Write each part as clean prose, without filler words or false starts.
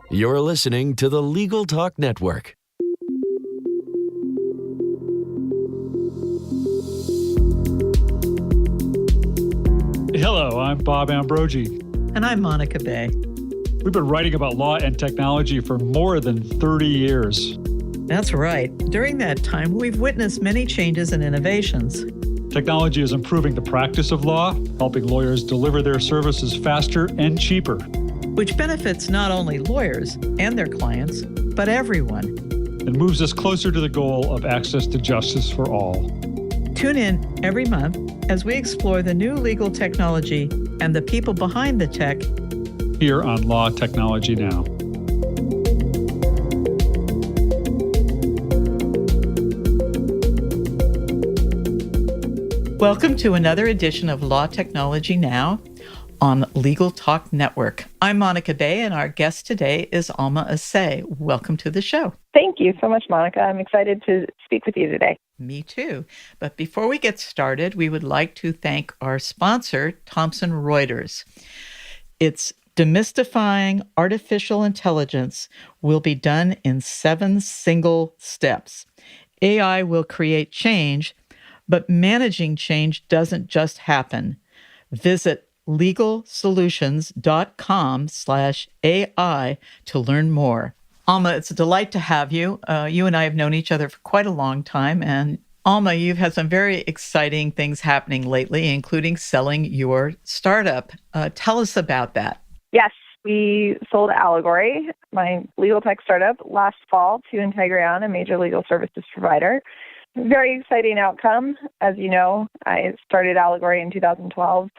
You're listening to the Legal Talk Network. Hello, I'm Bob Ambrogi. And I'm Monica Bay. We've been writing about law and technology for more than 30 years. That's right. During that time, we've witnessed many changes and innovations. Technology is improving the practice of law, helping lawyers deliver their services faster and cheaper. Which benefits not only lawyers and their clients, but everyone. And moves us closer to the goal of access to justice for all. Tune in every month as we explore the new legal technology and the people behind the tech here on Law Technology Now. Welcome to another edition of Law Technology Now on Legal Talk Network. I'm Monica Bay, and our guest today is Alma Asay. Welcome to the show. Thank you so much, Monica. I'm excited to speak with you today. Me too. But before we get started, we would like to thank our sponsor, Thomson Reuters. Its demystifying artificial intelligence will be done in 7 single steps. AI will create change, but managing change doesn't just happen. Visit legalsolutions.com/AI to learn more. Alma, it's a delight to have you. You and I have known each other for quite a long time. And Alma, you've had some very exciting things happening lately, including selling your startup. Tell us about that. Yes, we sold Allegory, my legal tech startup, last fall to Integreon, a major legal services provider. Very exciting outcome. As you know, I started Allegory in 2012,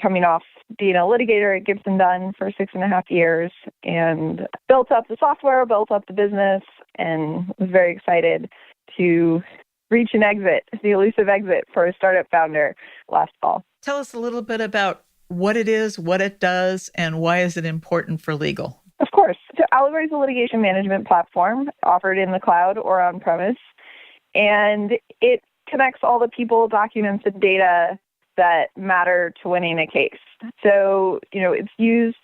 coming off being a litigator at Gibson Dunn for 6.5 years, and built up the software, built up the business, and was very excited to reach an exit, the elusive exit for a startup founder last fall. Tell us a little bit about what it is, what it does, and why is it important for legal? Of course. So Allegory is a litigation management platform offered in the cloud or on-premise, and it connects all the people, documents, and data that matter to winning a case. So, it's used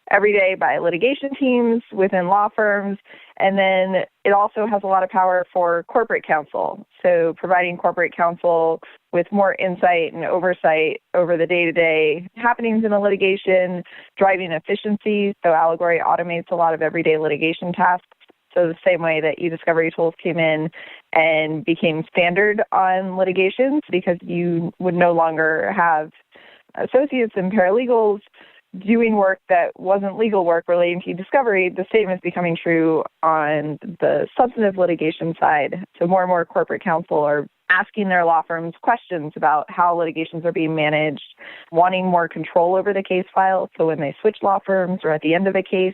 every day by litigation teams within law firms, and then it also has a lot of power for corporate counsel. So providing corporate counsel with more insight and oversight over the day-to-day happenings in the litigation, driving efficiency. So Allegory automates a lot of everyday litigation tasks. So the same way that e-discovery tools came in and became standard on litigations, because you would no longer have associates and paralegals doing work that wasn't legal work relating to e-discovery, the same is becoming true on the substantive litigation side. So more and more corporate counsel are asking their law firms questions about how litigations are being managed, wanting more control over the case file. So when they switch law firms or at the end of a case,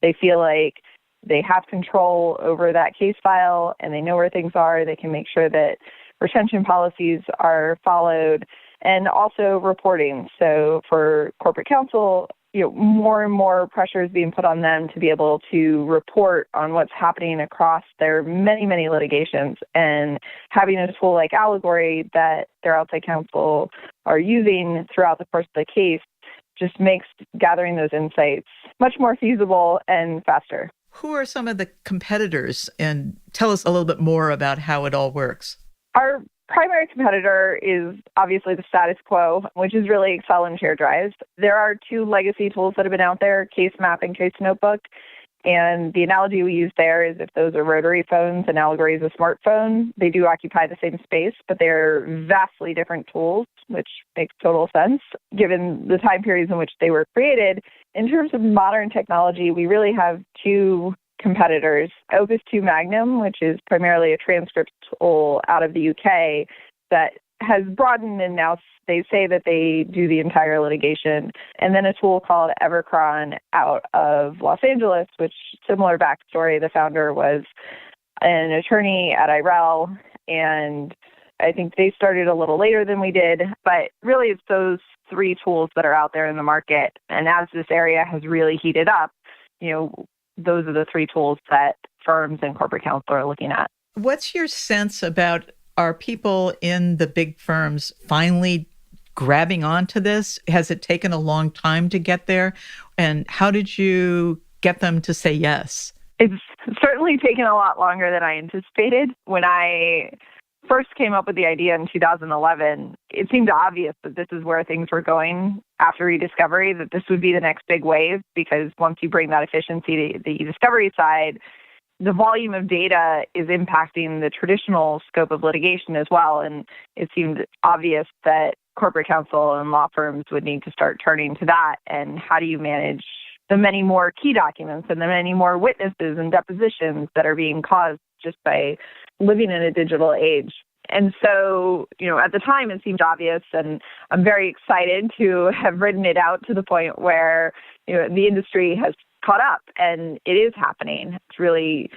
they feel like they have control over that case file and they know where things are. They can make sure that retention policies are followed, and also reporting. So for corporate counsel, more and more pressure is being put on them to be able to report on what's happening across their many, many litigations. And having a tool like Allegory that their outside counsel are using throughout the course of the case just makes gathering those insights much more feasible and faster. Who are some of the competitors? And tell us a little bit more about how it all works. Our primary competitor is obviously the status quo, which is really Excel and shared drives. There are 2 legacy tools that have been out there, Case Map and Case Notebook. And the analogy we use there is if those are rotary phones and Allegory is a smartphone, they do occupy the same space, but they're vastly different tools, which makes total sense given the time periods in which they were created. In terms of modern technology, we really have 2 competitors. Opus 2 Magnum, which is primarily a transcript tool out of the UK that has broadened, and now they say that they do the entire litigation. And then a tool called Evercron out of Los Angeles, which, similar backstory, the founder was an attorney at IRL, and I think they started a little later than we did. But really, it's those 3 tools that are out there in the market. And as this area has really heated up, those are the 3 tools that firms and corporate counsel are looking at. What's your sense about, are people in the big firms finally grabbing onto this? Has it taken a long time to get there? And how did you get them to say yes? It's certainly taken a lot longer than I anticipated. When I first came up with the idea in 2011, it seemed obvious that this is where things were going after e-discovery, that this would be the next big wave, because once you bring that efficiency to the e-discovery side, the volume of data is impacting the traditional scope of litigation as well. And it seemed obvious that corporate counsel and law firms would need to start turning to that. And how do you manage the many more key documents and the many more witnesses and depositions that are being caused just by living in a digital age? And so, at the time it seemed obvious, and I'm very excited to have written it out to the point where, the industry has caught up and it is happening. It's really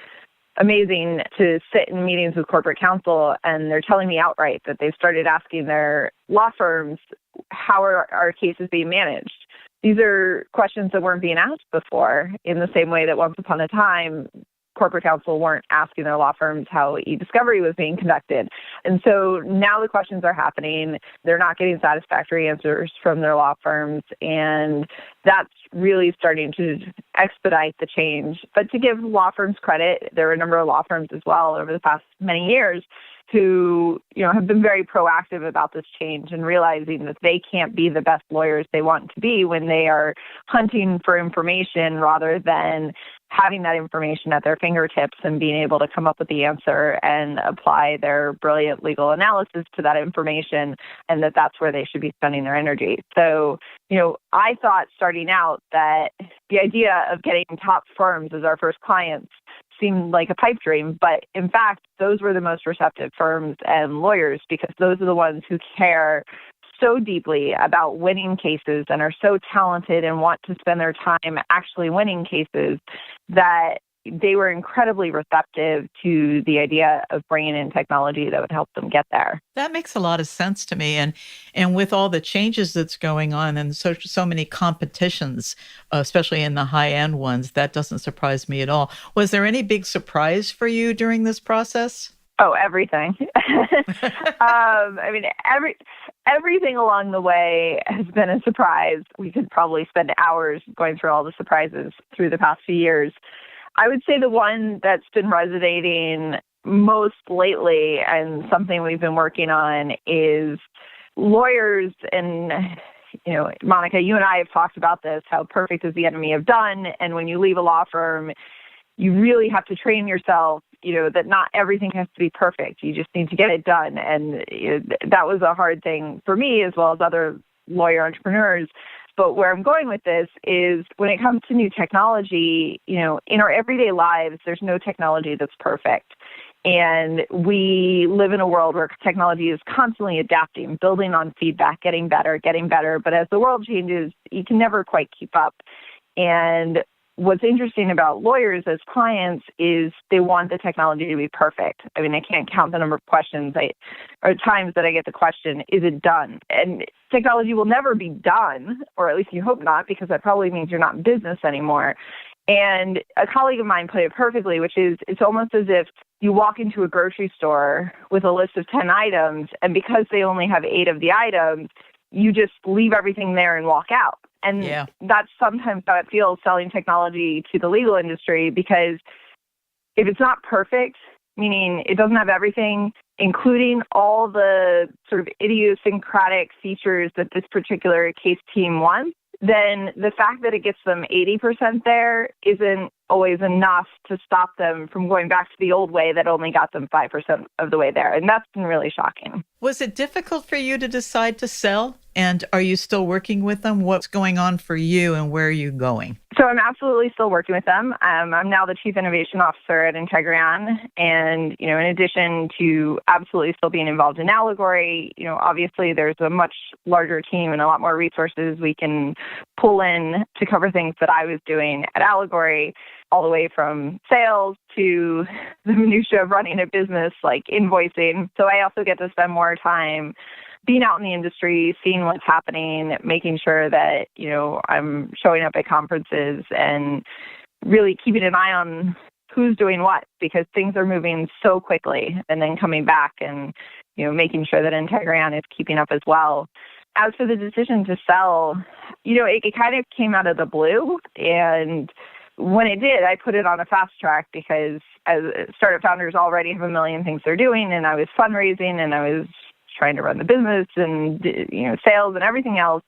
amazing to sit in meetings with corporate counsel and they're telling me outright that they've started asking their law firms, how are our cases being managed? These are questions that weren't being asked before, in the same way that once upon a time, corporate counsel weren't asking their law firms how e-discovery was being conducted. And so now the questions are happening. They're not getting satisfactory answers from their law firms. And that's really starting to expedite the change. But to give law firms credit, there are a number of law firms as well over the past many years who, have been very proactive about this change and realizing that they can't be the best lawyers they want to be when they are hunting for information rather than having that information at their fingertips and being able to come up with the answer and apply their brilliant legal analysis to that information, and that's where they should be spending their energy. So, I thought starting out that the idea of getting top firms as our first clients seemed like a pipe dream, but in fact, those were the most receptive firms and lawyers, because those are the ones who care so deeply about winning cases and are so talented and want to spend their time actually winning cases, that they were incredibly receptive to the idea of bringing in technology that would help them get there. That makes a lot of sense to me. And with all the changes that's going on and so many competitions, especially in the high-end ones, that doesn't surprise me at all. Was there any big surprise for you during this process? Oh, everything. Everything along the way has been a surprise. We could probably spend hours going through all the surprises through the past few years. I would say the one that's been resonating most lately, and something we've been working on, is lawyers. And, Monica, you and I have talked about this, how perfect is the enemy of done. And when you leave a law firm, you really have to train yourself, that not everything has to be perfect. You just need to get it done. And that was a hard thing for me as well as other lawyer entrepreneurs. But where I'm going with this is, when it comes to new technology, in our everyday lives, there's no technology that's perfect. And we live in a world where technology is constantly adapting, building on feedback, getting better. But as the world changes, you can never quite keep up. And what's interesting about lawyers as clients is they want the technology to be perfect. I can't count the number of questions or times that I get the question, is it done? And technology will never be done, or at least you hope not, because that probably means you're not in business anymore. And a colleague of mine put it perfectly, which is, it's almost as if you walk into a grocery store with a list of 10 items, and because they only have 8 of the items, you just leave everything there and walk out. And that's sometimes how it feels selling technology to the legal industry, because if it's not perfect, meaning it doesn't have everything, including all the sort of idiosyncratic features that this particular case team wants, then the fact that it gets them 80% there isn't always enough to stop them from going back to the old way that only got them 5% of the way there. And that's been really shocking. Was it difficult for you to decide to sell? And are you still working with them? What's going on for you and where are you going? So I'm absolutely still working with them. I'm now the Chief Innovation Officer at Integreon. And, in addition to absolutely still being involved in Allegory, obviously there's a much larger team and a lot more resources we can pull in to cover things that I was doing at Allegory, all the way from sales to the minutia of running a business like invoicing. So I also get to spend more time being out in the industry, seeing what's happening, making sure that, I'm showing up at conferences and really keeping an eye on who's doing what, because things are moving so quickly, and then coming back and, making sure that Integreon is keeping up as well. As for the decision to sell, it kind of came out of the blue, and when it did, I put it on a fast track because as startup founders already have a million things they're doing, and I was fundraising and I was trying to run the business and sales and everything else.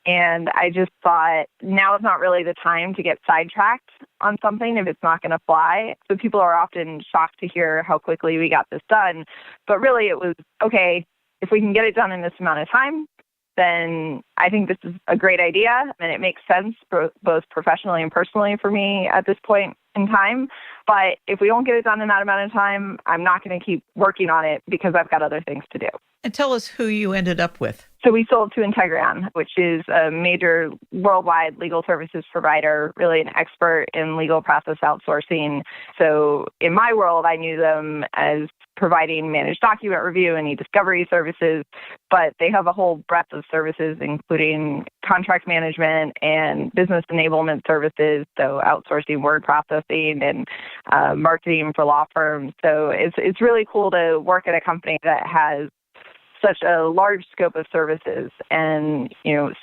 And I just thought now is not really the time to get sidetracked on something if it's not going to fly. So people are often shocked to hear how quickly we got this done. But really it was, okay, if we can get it done in this amount of time, then I think this is a great idea. And it makes sense both professionally and personally for me at this point in time. But if we don't get it done in that amount of time, I'm not going to keep working on it because I've got other things to do. And tell us who you ended up with. So we sold to Integreon, which is a major worldwide legal services provider, really an expert in legal process outsourcing. So in my world, I knew them as providing managed document review and e-discovery services, but they have a whole breadth of services, including contract management and business enablement services, so outsourcing word processing and marketing for law firms. So it's really cool to work at a company that has such a large scope of services and,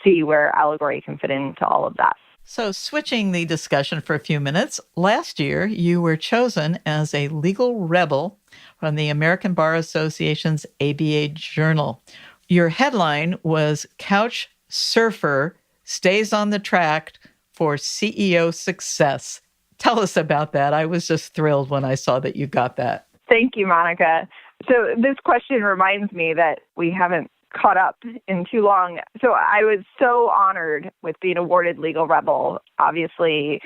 see where Allegory can fit into all of that. So switching the discussion for a few minutes, last year you were chosen as a legal rebel from the American Bar Association's ABA Journal. Your headline was Couch Surfer Stays on the Track for CEO Success. Tell us about that. I was just thrilled when I saw that you got that. Thank you, Monica. So this question reminds me that we haven't caught up in too long. So I was so honored with being awarded Legal Rebel. Obviously,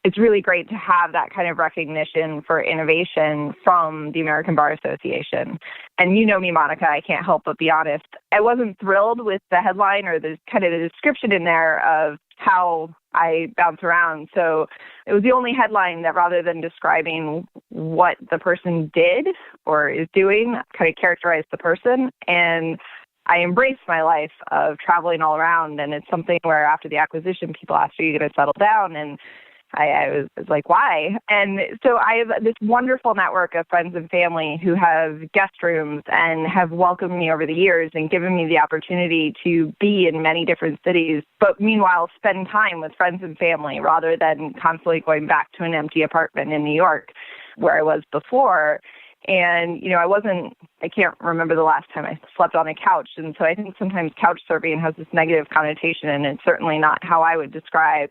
it's really great to have that kind of recognition for innovation from the American Bar Association. And you know me, Monica, I can't help but be honest. I wasn't thrilled with the headline or the kind of the description in there of how I bounce around. So it was the only headline that rather than describing what the person did or is doing, kind of characterized the person. And I embraced my life of traveling all around. And it's something where after the acquisition, people asked, are you going to settle down? And I was like, why? And so I have this wonderful network of friends and family who have guest rooms and have welcomed me over the years and given me the opportunity to be in many different cities, but meanwhile spend time with friends and family rather than constantly going back to an empty apartment in New York where I was before. And, I can't remember the last time I slept on a couch. And so I think sometimes couch surfing has this negative connotation, and it's certainly not how I would describe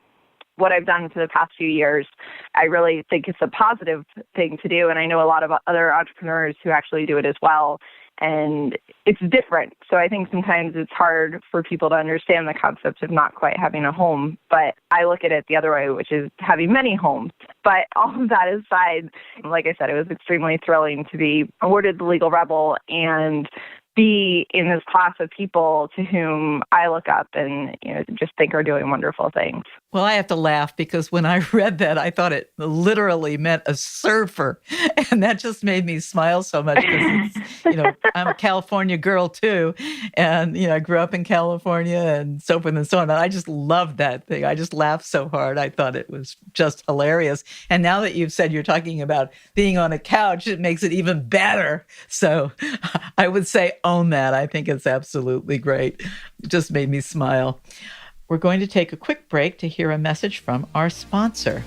what I've done for the past few years. I really think it's a positive thing to do. And I know a lot of other entrepreneurs who actually do it as well. And it's different. So I think sometimes it's hard for people to understand the concept of not quite having a home. But I look at it the other way, which is having many homes. But all of that aside, like I said, it was extremely thrilling to be awarded the Legal Rebel and be in this class of people to whom I look up and just think are doing wonderful things. Well, I have to laugh because when I read that, I thought it literally meant a surfer. And that just made me smile so much because, I'm a California girl too. And, I grew up in California and so forth and so on. And I just loved that thing. I just laughed so hard. I thought it was just hilarious. And now that you've said you're talking about being on a couch, it makes it even better. So I would say own that. I think it's absolutely great. It just made me smile. We're going to take a quick break to hear a message from our sponsor.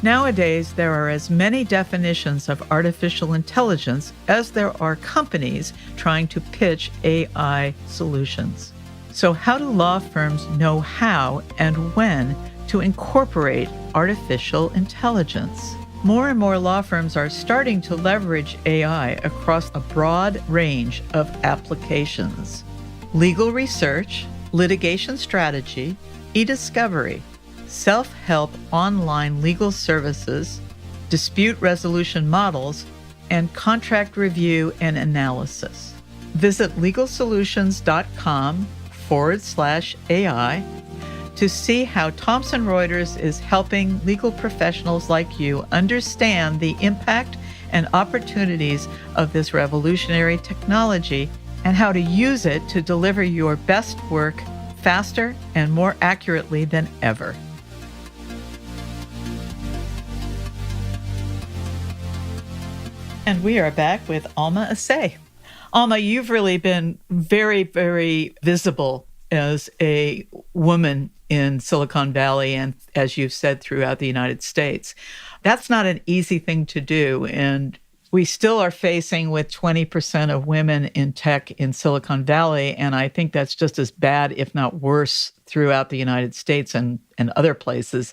Nowadays, there are as many definitions of artificial intelligence as there are companies trying to pitch AI solutions. So how do law firms know how and when to incorporate artificial intelligence? More and more law firms are starting to leverage AI across a broad range of applications. Legal research, litigation strategy, e-discovery, self-help online legal services, dispute resolution models, and contract review and analysis. Visit legalsolutions.com/AI to see how Thomson Reuters is helping legal professionals like you understand the impact and opportunities of this revolutionary technology and how to use it to deliver your best work faster and more accurately than ever. And we are back with Alma Asay. Alma, you've really been very, very visible as a woman in Silicon Valley and, as you've said, throughout the United States. That's not an easy thing to do. And we still are facing with 20% of women in tech in Silicon Valley. And I think that's just as bad, if not worse, throughout the United States and other places.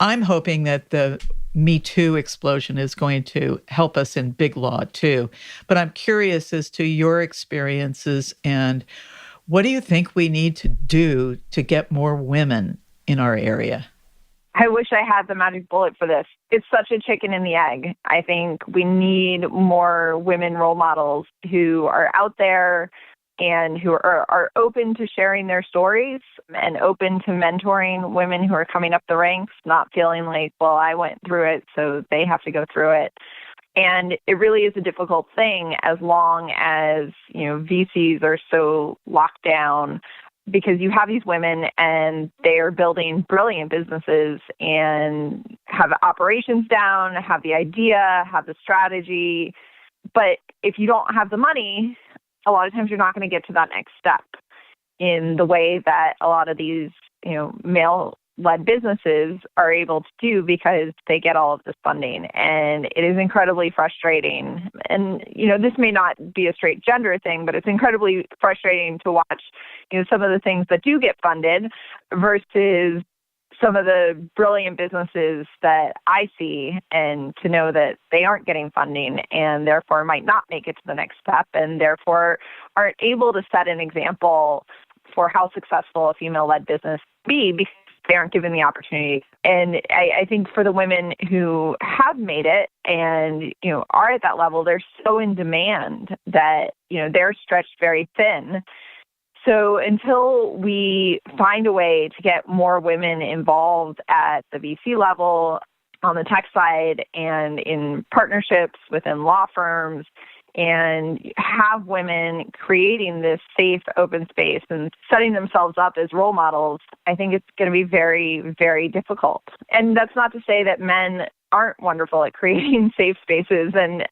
I'm hoping that the Me Too explosion is going to help us in big law too. But I'm curious as to your experiences and what do you think we need to do to get more women in our area? I wish I had the magic bullet for this. It's such a chicken and the egg. I think we need more women role models who are out there and who are open to sharing their stories and open to mentoring women who are coming up the ranks, not feeling like, well, I went through it, so they have to go through it. And it really is a difficult thing as long as, VCs are so locked down, because you have these women and they are building brilliant businesses and have operations down, have the idea, have the strategy. But if you don't have the money, a lot of times you're not going to get to that next step in the way that a lot of these, male-led businesses are able to do, because they get all of this funding. And it is incredibly frustrating. And, this may not be a straight gender thing, but it's incredibly frustrating to watch, some of the things that do get funded versus some of the brilliant businesses that I see, and to know that they aren't getting funding and therefore might not make it to the next step and therefore aren't able to set an example for how successful a female-led business can be because they aren't given the opportunity. And I think for the women who have made it and, are at that level, they're so in demand that, they're stretched very thin. So until we find a way to get more women involved at the VC level, on the tech side, and in partnerships within law firms, and have women creating this safe, open space and setting themselves up as role models, I think it's going to be very, very difficult. And that's not to say that men aren't wonderful at creating safe spaces and,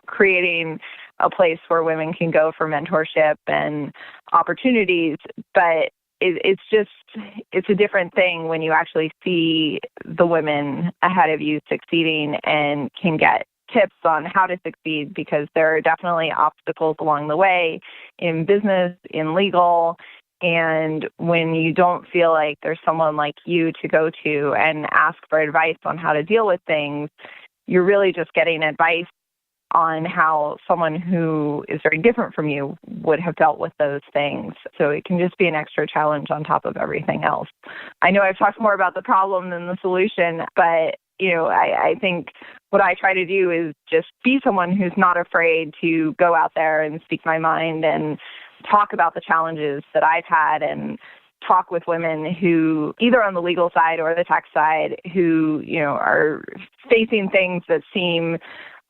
creating a place where women can go for mentorship and opportunities. But it's a different thing when you actually see the women ahead of you succeeding and can get tips on how to succeed, because there are definitely obstacles along the way in business, in legal. And when you don't feel like there's someone like you to go to and ask for advice on how to deal with things, you're really just getting advice on how someone who is very different from you would have dealt with those things. So it can just be an extra challenge on top of everything else. I know I've talked more about the problem than the solution, but I think what I try to do is just be someone who's not afraid to go out there and speak my mind and talk about the challenges that I've had, and talk with women who, either on the legal side or the tech side, who, are facing things that seem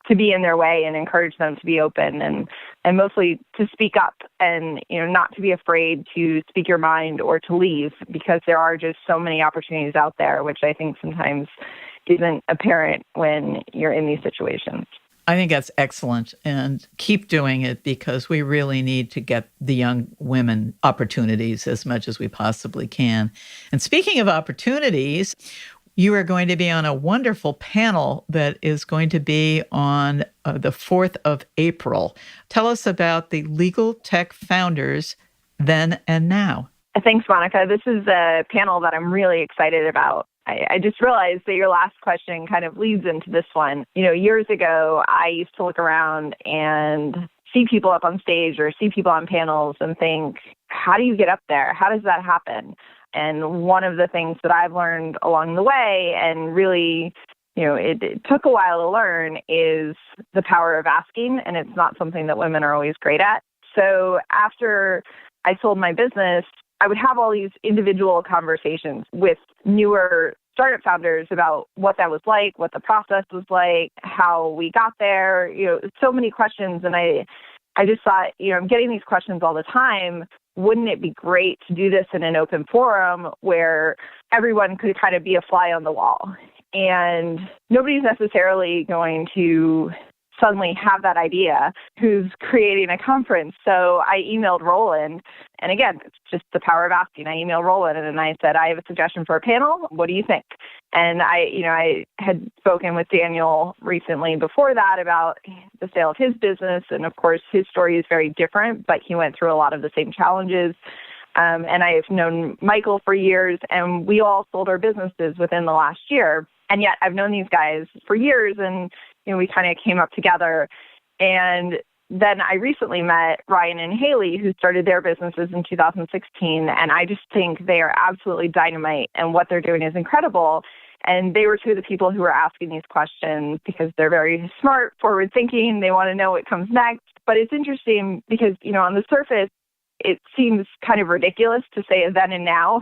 to be in their way, and encourage them to be open and mostly to speak up and, not to be afraid to speak your mind or to leave, because there are just so many opportunities out there, which I think sometimes isn't apparent when you're in these situations. I think that's excellent, and keep doing it, because we really need to get the young women opportunities as much as we possibly can. And speaking of opportunities, you are going to be on a wonderful panel that is going to be on the 4th of April. Tell us about the Legal Tech Founders Then and Now. Thanks, Monica. This is a panel that I'm really excited about. I just realized that your last question kind of leads into this one. Years ago, I used to look around and see people up on stage or see people on panels and think, how do you get up there? How does that happen? And one of the things that I've learned along the way, and really, it took a while to learn, is the power of asking. And it's not something that women are always great at. So after I sold my business, I would have all these individual conversations with newer startup founders about what that was like, what the process was like, how we got there, so many questions. And I just thought, I'm getting these questions all the time. Wouldn't it be great to do this in an open forum where everyone could kind of be a fly on the wall? And nobody's necessarily going to suddenly have that idea who's creating a conference. So I emailed Roland. And again, it's just the power of asking. I emailed Roland and I said, I have a suggestion for a panel. What do you think? And I had spoken with Daniel recently before that about the sale of his business. And of course, his story is very different, but he went through a lot of the same challenges. And I have known Michael for years, and we all sold our businesses within the last year. And yet I've known these guys for years, and we kind of came up together. And then I recently met Ryan and Haley, who started their businesses in 2016. And I just think they are absolutely dynamite, and what they're doing is incredible. And they were two of the people who were asking these questions because they're very smart, forward thinking. They want to know what comes next. But it's interesting because, on the surface, it seems kind of ridiculous to say then and now.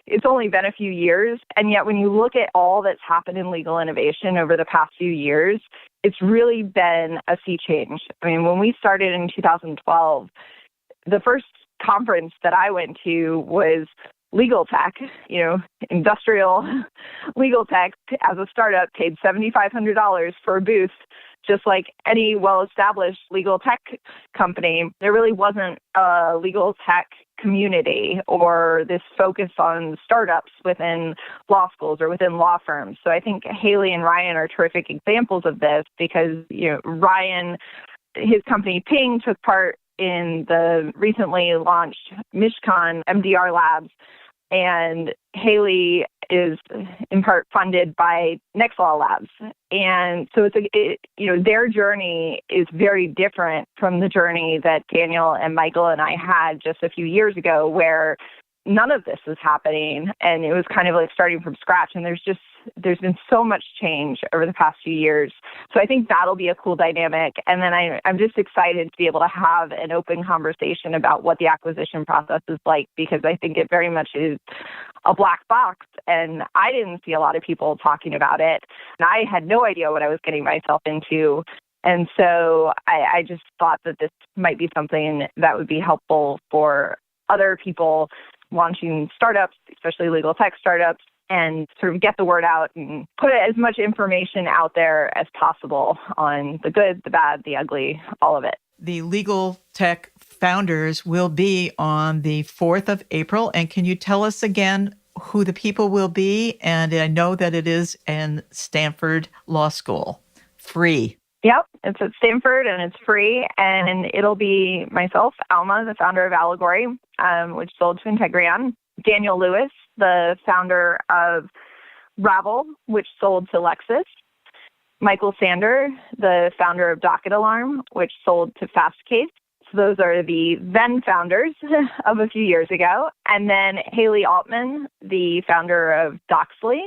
It's only been a few years. And yet when you look at all that's happened in legal innovation over the past few years, it's really been a sea change. I mean, when we started in 2012, the first conference that I went to was legal tech, industrial legal tech. As a startup, paid $7,500 for a booth, just like any well-established legal tech company. There really wasn't a legal tech community or this focus on startups within law schools or within law firms. So I think Haley and Ryan are terrific examples of this because, Ryan, his company Ping took part in the recently launched Mishcon MDR Labs, and Haley is in part funded by Nextlaw Labs. And so their journey is very different from the journey that Daniel and Michael and I had just a few years ago, where none of this was happening. And it was kind of like starting from scratch. And there's been so much change over the past few years. So I think that'll be a cool dynamic. And then I'm just excited to be able to have an open conversation about what the acquisition process is like, because I think it very much is a black box. And I didn't see a lot of people talking about it. And I had no idea what I was getting myself into. And so I just thought that this might be something that would be helpful for other people launching startups, especially legal tech startups, and sort of get the word out and put as much information out there as possible on the good, the bad, the ugly, all of it. The Legal Tech Founders will be on the 4th of April. And can you tell us again who the people will be? And I know that it is in Stanford Law School. Free. Yep, it's at Stanford and it's free. And it'll be myself, Alma, the founder of Allegory, which sold to Integreon, Daniel Lewis, the founder of Ravel, which sold to Lexis, Michael Sander, the founder of Docket Alarm, which sold to Fastcase. So those are the then founders of a few years ago. And then Haley Altman, the founder of Doxley,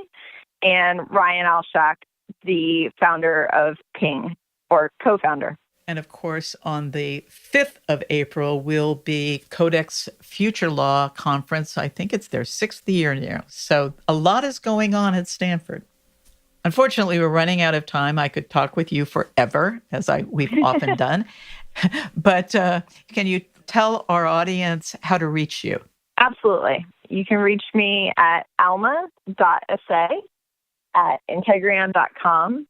and Ryan Alshak, the founder of Ping, or co-founder. And of course, on the 5th of April will be Codex Future Law Conference. I think it's their 6th year now. So a lot is going on at Stanford. Unfortunately, we're running out of time. I could talk with you forever, as we've often done. But can you tell our audience how to reach you? Absolutely. You can reach me at alma.asay@integreon.com.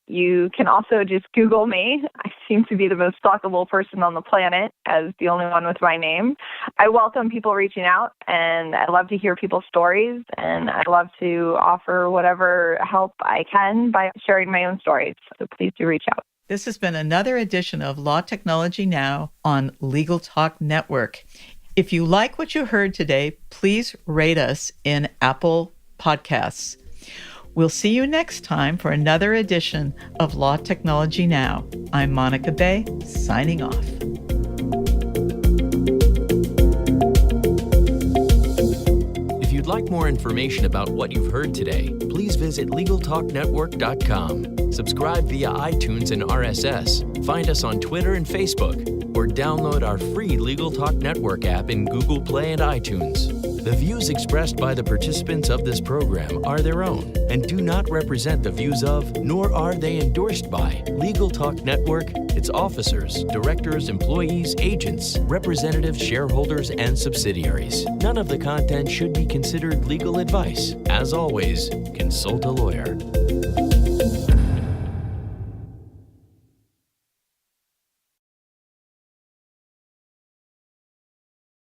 You can also just Google me. I seem to be the most stalkable person on the planet as the only one with my name. I welcome people reaching out, and I love to hear people's stories, and I love to offer whatever help I can by sharing my own stories. So please do reach out. This has been another edition of Law Technology Now on Legal Talk Network. If you like what you heard today, please rate us in Apple Podcasts. We'll see you next time for another edition of Law Technology Now. I'm Monica Bay, signing off. If you'd like more information about what you've heard today, please visit LegalTalkNetwork.com. Subscribe via iTunes and RSS. Find us on Twitter and Facebook, or download our free Legal Talk Network app in Google Play and iTunes. The views expressed by the participants of this program are their own and do not represent the views of, nor are they endorsed by, Legal Talk Network, its officers, directors, employees, agents, representatives, shareholders, and subsidiaries. None of the content should be considered legal advice. As always, consult a lawyer.